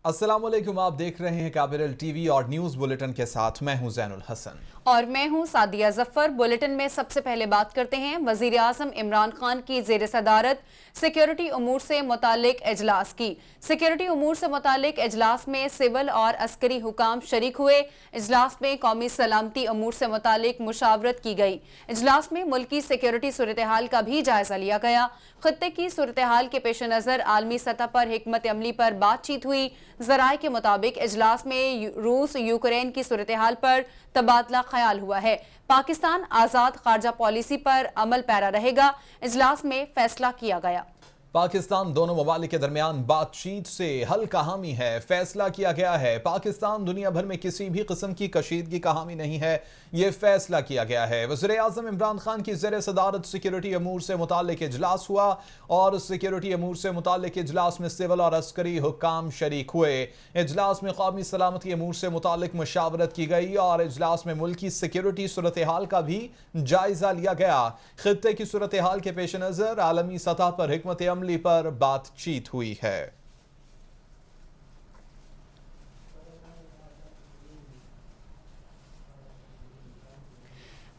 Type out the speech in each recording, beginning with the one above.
अस्सलाम वालेकुम, आप देख रहे हैं कैपिटल टीवी और न्यूज बुलेटिन के साथ मैं हूं ज़ैनुल हसन और मैं हूं सादिया जफर। बुलेटिन में सबसे पहले बात करते हैं वजीर आजम इमरान खान की जेर सदारत सिक्योरिटी उमूर से मुतालिक इजलास की। सिक्योरिटी उमूर से मुतालिक इजलास में सिविल और अस्करी हुकाम शरीक हुए। इजलास में कौमी सलामती उमूर से मुतालिक मुशावरत की गई। इजलास में मुल्क की सिक्योरिटी सूरत हाल का भी जायजा लिया गया। खत्ते की सूरत हाल के पेश नजर आलमी सतह पर हिकमत अमली पर बातचीत हुई। जराये के मुताबिक इजलास में रूस यूक्रेन की सूरत हाल पर तबादला ख्याल हुआ है। पाकिस्तान आजाद खारजा पॉलिसी पर अमल पैरा रहेगा। इजलास में फैसला किया गया। पाकिस्तान दोनों ममालिक के दरमियान बातचीत से हल का हामी है। फैसला किया गया है पाकिस्तान दुनिया भर में किसी भी किस्म की कशीदगी का हामी नहीं है, ये फैसला किया गया है। वज़ीर आज़म इमरान खान की ज़ेर सदारत सिक्योरिटी अमूर से मुतालिक इजलास हुआ और सिक्योरिटी अमूर से मुतालिक इजलास में सिविल और अस्करी हुक्काम शरीक हुए। इजलास में कौमी सलामती अमूर से मुतालिक मुशावरत की गई और इजलास में मुल्क की सिक्योरिटी सूरत हाल का भी जायजा लिया गया। खित्ते की सूरत हाल के पेश नज़र आलमी सतह पर हिकमत अमली पर बातचीत हुई है।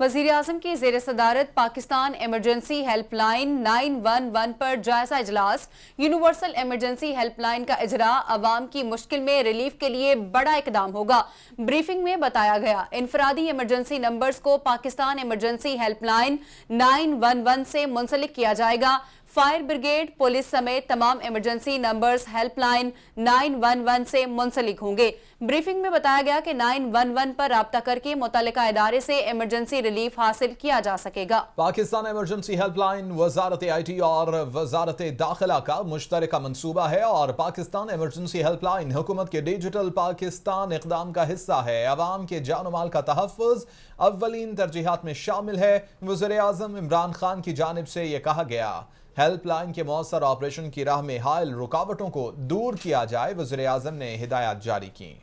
वजीर आजम की जेर सदारत पाकिस्तान इमरजेंसी हेल्पलाइन 911 पर जायजा इजलास। यूनिवर्सल इमरजेंसी हेल्पलाइन का इजरा अवाम की मुश्किल में रिलीफ के लिए बड़ा इकदाम होगा। ब्रीफिंग में बताया गया इनफरादी इमरजेंसी नंबर्स को पाकिस्तान इमरजेंसी हेल्पलाइन 911 से मुंसलिक किया जाएगा। फायर ब्रिगेड, पुलिस समेत तमाम इमरजेंसी नंबर्स हेल्पलाइन 911 से मुंसलिक होंगे। ब्रीफिंग में बताया गया कि 911 पर राब्ता करके मुतल्लिका इदारे से इमरजेंसी रिलीफ हासिल किया जा सकेगा। Pakistan emergency helpline Wazarat IT और वजारत दाखिला का मुश्तरका मंसूबा है और पाकिस्तान इमरजेंसी हेल्पलाइन हुकूमत के डिजिटल पाकिस्तान इक़दाम का हिस्सा है। अवाम के जान माल का तहफ़्फ़ुज़ अव्वलीन तरजीहात में शामिल है। वज़ीर आज़म इमरान खान की जानिब से यह कहा गया हेल्पलाइन के मौसर ऑपरेशन की राह में हायल रुकावटों को दूर किया जाए। वज़ीर आज़म ने हिदायत जारी की।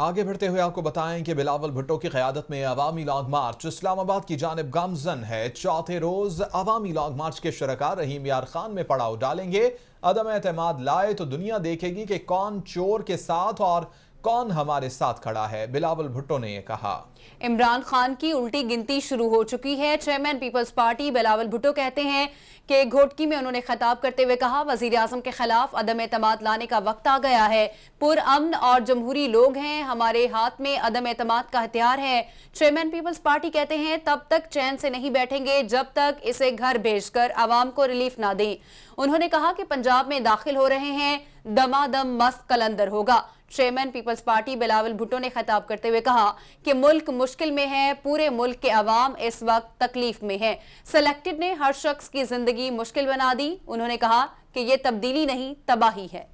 आगे बढ़ते हुए आपको बताएं कि बिलावल भुट्टो की क़यादत में अवामी लॉन्ग मार्च इस्लामाबाद की जानिब गामजन है। चौथे रोज अवामी लॉन्ग मार्च के शुरका रहीम यार खान में पड़ाव डालेंगे। अदम एतमाद लाए तो दुनिया देखेगी कि कौन चोर के साथ और कौन हमारे साथ खड़ा है, बिलावल भुट्टो ने यह कहा। इमरान खान की उल्टी गिनती शुरू हो चुकी है। Chairman Peoples Party Bilawal Bhutto कहते हैं कि घोटकी में उन्होंने खिताब करते हुए कहा वजीर आजम के खिलाफ अदम एतमाद लाने का वक्त आ गया है। पुरअमन और जमहूरी लोग हैं, हमारे हाथ में अदम एतमाद का हथियार है। चेयरमैन पीपल्स पार्टी कहते हैं तब तक चैन से नहीं बैठेंगे जब तक इसे घर भेजकर आवाम को रिलीफ ना दें। उन्होंने कहा कि पंजाब में दाखिल हो रहे हैं, दमादम मस्त कलंदर होगा। Chairman Peoples Party Bilawal Bhutto ने खिताब करते हुए कहा कि मुल्क मुश्किल में है, पूरे मुल्क के अवाम इस वक्त तकलीफ में है। सिलेक्टेड ने हर शख्स की जिंदगी मुश्किल बना दी। उन्होंने कहा कि यह तब्दीली नहीं तबाही है।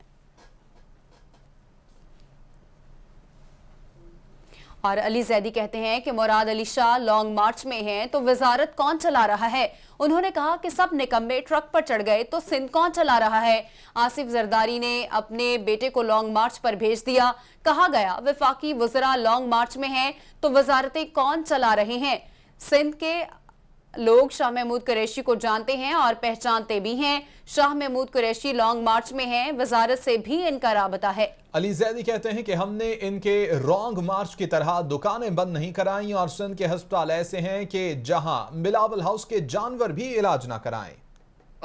और अली जैदी कहते हैं कि मुराद अली शाह लॉन्ग मार्च में हैं तो वजारत कौन चला रहा है। उन्होंने कहा कि सब निकम्मे ट्रक पर चढ़ गए तो सिंध कौन चला रहा है। आसिफ जरदारी ने अपने बेटे को लॉन्ग मार्च पर भेज दिया। कहा गया वफाकी वज़रा लॉन्ग मार्च में हैं तो वजारतें कौन चला रहे हैं। सिंध के लोग शाह महमूद कुरैशी को जानते हैं और पहचानते भी हैं। शाह महमूद कुरैशी लॉन्ग मार्च में हैं, वजारत से भी इनका राबता है। अली जैदी कहते हैं कि हमने इनके लॉन्ग मार्च की तरह दुकानें बंद नहीं कराई और सिंध के अस्पताल ऐसे हैं कि जहां बिलावल हाउस के जानवर भी इलाज ना कराएं।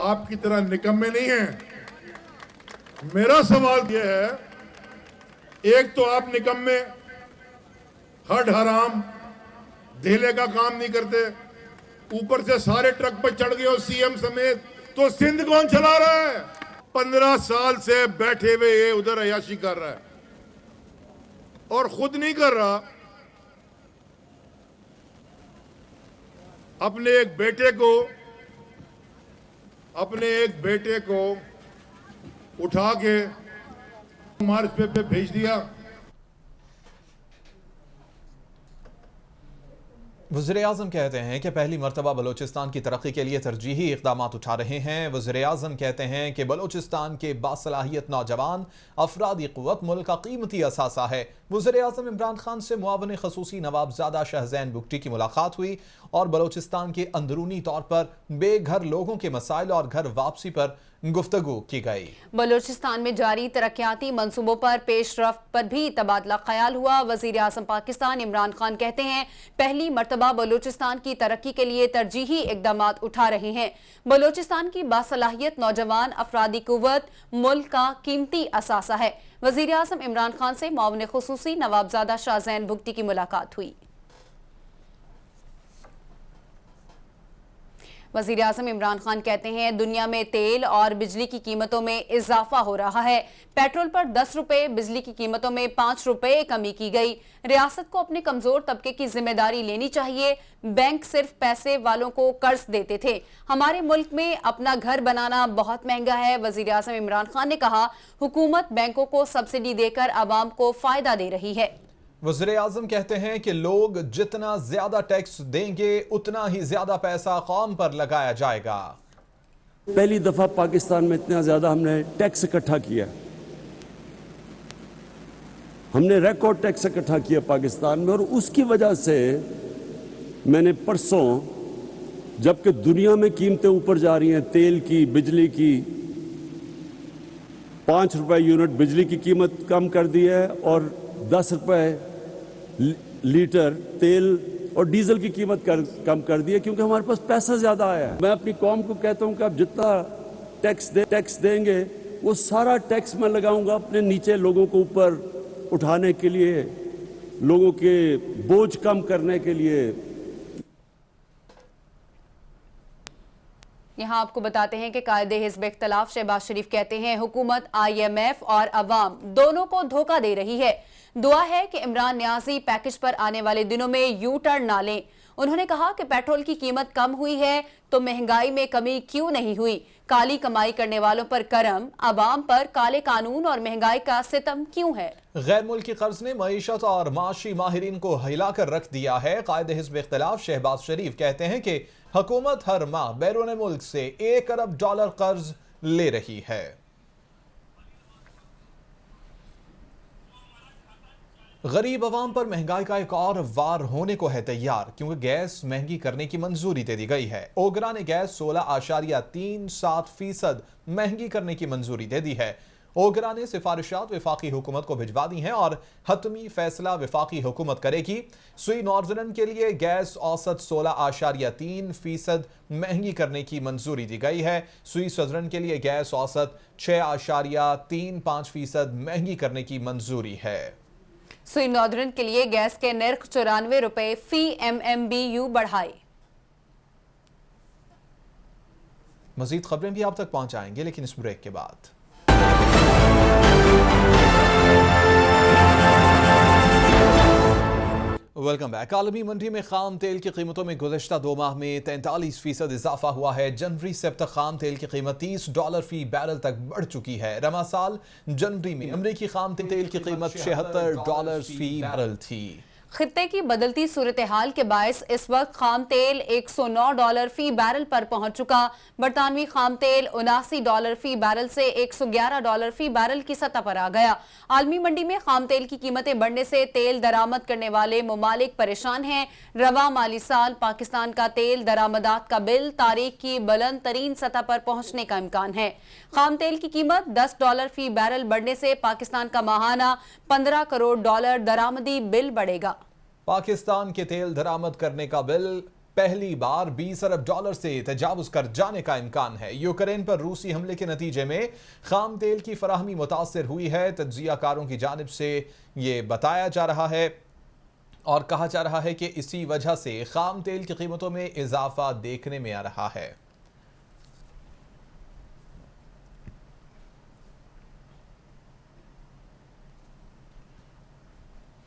आपकी तरह निकम्मे नहीं हैं। मेरा सवाल यह है, एक तो आप निकम्मे हड हराम धेले का काम नहीं करते, ऊपर से सारे ट्रक पर चढ़ गए और सीएम समेत, तो सिंध कौन चला रहा है। 15 साल से बैठे हुए ये उधर अयाशी कर रहा है और खुद नहीं कर रहा, अपने एक बेटे को उठा के मार्च पे भेज दिया। वज़ीर-ए-आज़म कहते हैं कि पहली मर्तबा बलूचिस्तान की तरक्की के लिए तरजीही इक़दाम उठा रहे हैं। वज़ीर-ए-आज़म कहते हैं कि बलूचिस्तान के बासलाहियत नौजवान अफरादी क़ुव्वत मुल्क का कीमती असासा है। वज़ीर-ए-आज़म इमरान खान से मुआविन ख़ुसूसी नवाबज़ादा शाहज़ैन बुगटी की मुलाकात हुई और बलूचिस्तान के अंदरूनी तौर पर बेघर लोगों के मसाइल और घर वापसी पर गुफ्तगू की गई। बलूचिस्तान में जारी तरक्याती मंसूबों पर पेशरफ्त पर भी तबादला ख्याल हुआ। वज़ीर-ए-आज़म पाकिस्तान इमरान खान कहते हैं पहली मर्तबा बलूचिस्तान की तरक्की के लिए तरजीही इक़दामात उठा रहे हैं। बलूचिस्तान की बासलाहियत नौजवान अफरादी कुव्वत मुल्क का कीमती असासा है। वज़ीर-ए-आज़म इमरान खान से मुआविन ख़ुसूसी नवाबज़ादा शाहज़ैन बुगटी की मुलाकात हुई। वज़ीर-ए-आज़म इमरान खान कहते हैं दुनिया में तेल और बिजली की कीमतों में इजाफा हो रहा है। पेट्रोल पर 10 रुपए, बिजली की कीमतों में 5 रुपए कमी की गई। रियासत को अपने कमजोर तबके की जिम्मेदारी लेनी चाहिए। बैंक सिर्फ पैसे वालों को कर्ज देते थे। हमारे मुल्क में अपना घर बनाना बहुत महंगा है। वज़ीर-ए-आज़म इमरान खान ने कहा हुकूमत बैंकों को सब्सिडी देकर आवाम को फायदा दे रही है। वज़ीर-ए-आज़म कहते हैं कि लोग जितना ज्यादा टैक्स देंगे उतना ही ज्यादा पैसा कौम पर लगाया जाएगा। पहली दफा पाकिस्तान में इतना ज्यादा हमने टैक्स इकट्ठा किया, हमने रिकॉर्ड टैक्स इकट्ठा किया पाकिस्तान में। और उसकी वजह से मैंने परसों, जबकि दुनिया में कीमतें ऊपर जा रही हैं, तेल की, बिजली की, 5 रुपए यूनिट बिजली की कीमत कम कर दी है और 10 रुपए लीटर तेल और डीजल की कीमत कम कर दी है, क्योंकि हमारे पास पैसा ज्यादा आया है। मैं अपनी कौम को कहता हूं कि आप जितना टैक्स देंगे वो सारा टैक्स मैं लगाऊंगा अपने नीचे लोगों को ऊपर उठाने के लिए, लोगों के बोझ कम करने के लिए। यहाँ आपको बताते हैं कि कायदे हिज़्ब इख्तिलाफ शहबाज शरीफ कहते हैं हुकूमत IMF और अवाम दोनों को धोखा दे रही है। दुआ है कि इमरान नियाजी पैकेज पर आने वाले दिनों में यू टर्न ना लें। उन्होंने कहा कि पेट्रोल की कीमत कम हुई है तो महंगाई में कमी क्यों नहीं हुई। काली कमाई करने वालों पर करम, अवाम पर काले कानून और महंगाई का सितम क्यों है। गैर मुल्की कर्ज ने मईशत और माशी माहिरीन को हिलाकर रख दिया है। कायदे हिज़्ब इख्तिलाफ शहबाज शरीफ कहते हैं कि हुकूमत हर माह बैरून मुल्क से $1 अरब कर्ज ले रही है। गरीब अवाम पर महंगाई का एक और वार होने को है तैयार, क्योंकि गैस महंगी करने की मंजूरी दे दी गई है। ओगरा ने गैस 16.37% महंगी करने की मंजूरी दे दी है। ओगरा ने सिफारिशात वफाकी हुकूमत को भिजवा दी हैं और हतमी फैसला वफाकी हुकूमत करेगी। सुई नॉर्दर्न के लिए गैस औसत 16.3% महंगी करने की मंजूरी दी गई है। सुई सदरन के लिए गैस औसत 6.35% महंगी करने की मंजूरी है। सुई नॉर्दर्न के लिए गैस के नर्ख 94 रुपए फी MMBU बढ़ाए। मजीद खबरें भी आप तक पहुंचाएंगे, लेकिन इस ब्रेक के बाद। Welcome back. आलमी मंडी में खाम तेल की कीमतों में गुज़श्ता 2 माह में 43% इजाफा हुआ है। जनवरी से अब तक खाम तेल की कीमत $30 फी बैरल तक बढ़ चुकी है। रमा साल जनवरी में अमरीकी खाम तेल की कीमत $76 फी बैरल थी। खित्ते की बदलती सूरत हाल के बायस इस वक्त खाम तेल $109 फी बैरल पर पहुंच चुका। बरतानवी खाम तेल $79 फी बैरल से $111 फी बैरल की सतह पर आ गया। आलमी मंडी में खाम तेल की कीमतें बढ़ने से तेल दरामद करने वाले ममालिक परेशान हैं। रवा माली साल पाकिस्तान का तेल दरामदात का बिल तारीख की बुलंद तरीन सतह पर पहुंचने का इम्कान है। खाम तेल की कीमत $10 फी बैरल बढ़ने से पाकिस्तान का माहाना $15 करोड़ दरामदी बिल बढ़ेगा। पाकिस्तान के तेल दरामद करने का बिल पहली बार $20 अरब से तजावुज कर जाने का इम्कान है। यूक्रेन पर रूसी हमले के नतीजे में खाम तेल की फराहमी मुतासिर हुई है। तज्जियाकारों की जानिब से ये बताया जा रहा है और कहा जा रहा है कि इसी वजह से खाम तेल की कीमतों में इजाफा देखने में आ रहा है।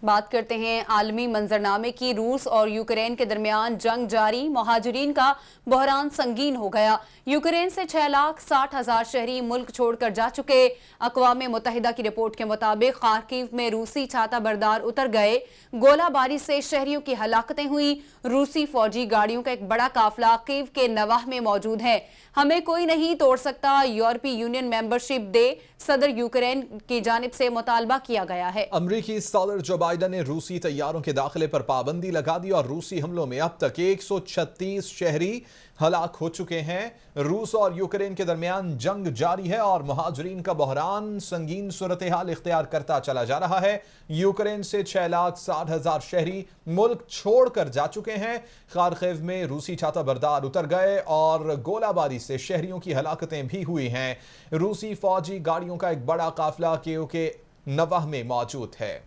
बात करते हैं आलमी मंजरनामे की। रूस और यूक्रेन के दरमियान जंग जारी, मुहाजिरीन का बहरान संगीन हो गया। यूक्रेन से 6,60,000 शहरी मुल्क छोड़कर जा चुके। अक़वाम मुत्तहिदा की रिपोर्ट के मुताबिक खार्किव में रूसी छाता बरदार उतर गए। गोलाबारी से शहरियों की हलाकतें हुई। रूसी फौजी गाड़ियों का एक बड़ा काफिला कीव के नवाह में मौजूद है। हमें कोई नहीं तोड़ सकता, यूरोपीय यूनियन मेंबरशिप दे, सदर यूक्रेन की जानिब से मुतालबा किया गया है। अमरीकी सदर जो बाइडन ने रूसी तैयारों के दाखिले पर पाबंदी लगा दी और रूसी हमलों में अब तक 136 शहरी हलाक हो चुके हैं। रूस और यूक्रेन के दरमियान जंग जारी है और मुहाजिरीन का बहरान संगीन सूरत हाल इख्तियार करता चला जा रहा है। यूक्रेन से 6,60,000 शहरी मुल्क छोड़कर जा चुके हैं। खार्किव में रूसी छाता बरदार उतर गए और गोलाबारी से शहरियों की हलाकतें भी हुई हैं। रूसी फौजी गाड़ियों का एक बड़ा काफिला कीव के नवाह में मौजूद है।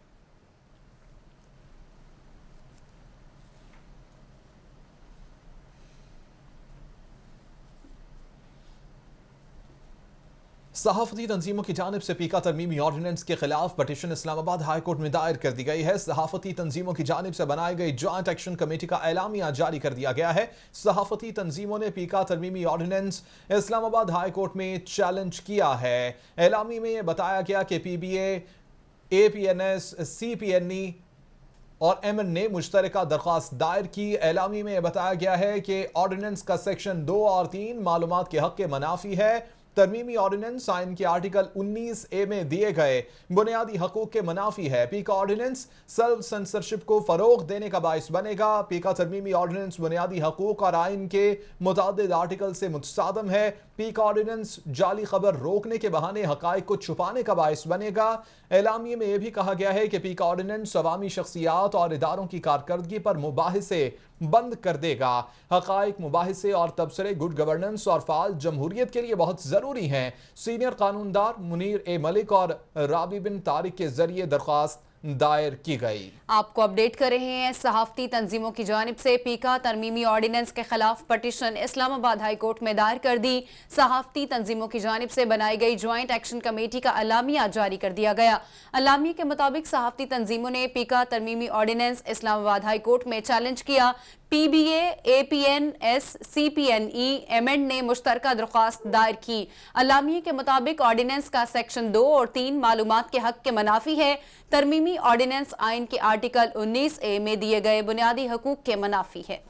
सहाफती तंजीमों की जानिब से पीका तरमीमी ऑर्डिनेंस के खिलाफ पटिशन इस्लामाबाद हाई कोर्ट में दायर कर दी गई है। सहाफती तंजीमों की जानिब से बनाई गई ज्वाइंट एक्शन कमेटी का एलामिया जारी कर दिया गया है। सहाफती तंजीमों ने पीका तरमीमी ऑर्डिनेंस इस्लामाबाद हाई कोर्ट में चैलेंज किया है। एलामी में यह बताया गया कि PBA, APNS, CPNE और MN ने मुश्तरका दरख्वास्त दायर की। एलामी में यह बताया गया है कि ऑर्डिनेंस का सेक्शन 2 और 3 मालूमात के हक के मनाफी है। तरमीमी ऑर्डिनेंस आइन के आर्टिकल 19A में दिए गए बुनियादी हकूक के मनाफी है। पीका ऑर्डिनेंस सेल्फ सेंसरशिप को फरोग देने का बाइस बनेगा। पीका तरमीमी ऑर्डिनेंस बुनियादी हकूक और आइन के मुतादिद आर्टिकल से मुतसादम है। पीका ऑर्डिनेंस जाली खबर रोकने के बहाने हकाइक को छुपाने का बाइस बनेगा। एलामिये में यह भी कहा गया है कि पीका ऑर्डिनेंस अवामी शख्सियात और इदारों की कारकर्दगी पर मुबाहिसे बंद कर देगा। हकाइक, मुबाहिसे और तबसरे गुड गवर्नेंस और फाल जमहूरियत के लिए बहुत जरूरी हैं। सीनियर कानूनदार मुनीर ए मलिक और राबी बिन तारिक के जरिए दरख्वास्त दायर की गई। आपको अपडेट कर रहे हैं सहाफती तंजीमों की जानिब से पीका तरमीमी ऑर्डिनेंस के खिलाफ पटिशन इस्लामाबाद हाई कोर्ट में दायर कर दी। सहाफती तंजीमों की जानिब से बनाई गई ज्वाइंट एक्शन कमेटी का अलामिया जारी कर दिया गया। अलामिया के मुताबिक सहाफती तंजीमों ने पीका तरमीमी ऑर्डिनेंस इस्लामाबाद हाई कोर्ट में चैलेंज किया। PBA, APNS, CPNE, MN ने मुश्तरका दरख्वास्त दायर की। अलामिया के मुताबिक ऑर्डिनेंस का सेक्शन 2 और 3 मालूमात के हक के मनाफी है। तरमीमी ऑर्डिनेंस आइन के आर्टिकल 19A में दिए गए बुनियादी हकूक के मनाफी है।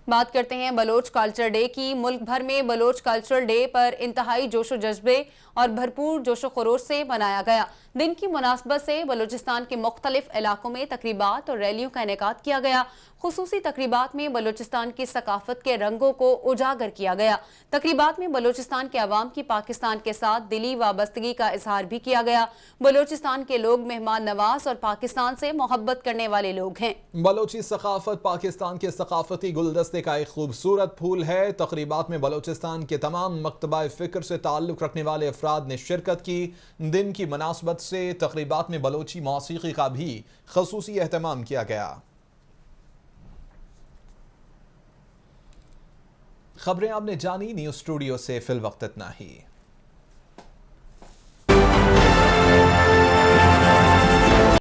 बात करते हैं बलोच कल्चर डे की। मुल्क भर में बलोच कल्चरल डे पर इंतहाई जोशो जज्बे और भरपूर जोशो खरोश से मनाया गया। दिन की मुनासबत से बलूचिस्तान के मुख्तलिफ इलाकों में तकरीबात और रैलियों का इनेकाद किया गया। खुसूसी तकरीबात में बलूचिस्तान की सकाफत के रंगों को उजागर किया गया। तकरीबात में बलूचिस्तान के अवाम की पाकिस्तान के साथ दिली वाबस्तगी का इजहार भी किया गया। बलूचिस्तान के लोग मेहमान नवाज और पाकिस्तान से मोहब्बत करने वाले लोग हैं। बलोची सकाफत पाकिस्तान के सकाफती गुलदस्ते का एक खूबसूरत फूल है। तकरीबात में बलूचिस्तान के तमाम मकतबा फ़िक्र से ताल्लुक़ रखने वाले अफराद ने शिरकत की। दिन की मुनासबत से तकरीबात में बलोची मौसीकी का भी ख़ुसूसी एहतमाम किया गया। खबरें आपने जानी। न्यूज़ स्टूडियो से फिल वक्त इतना ही।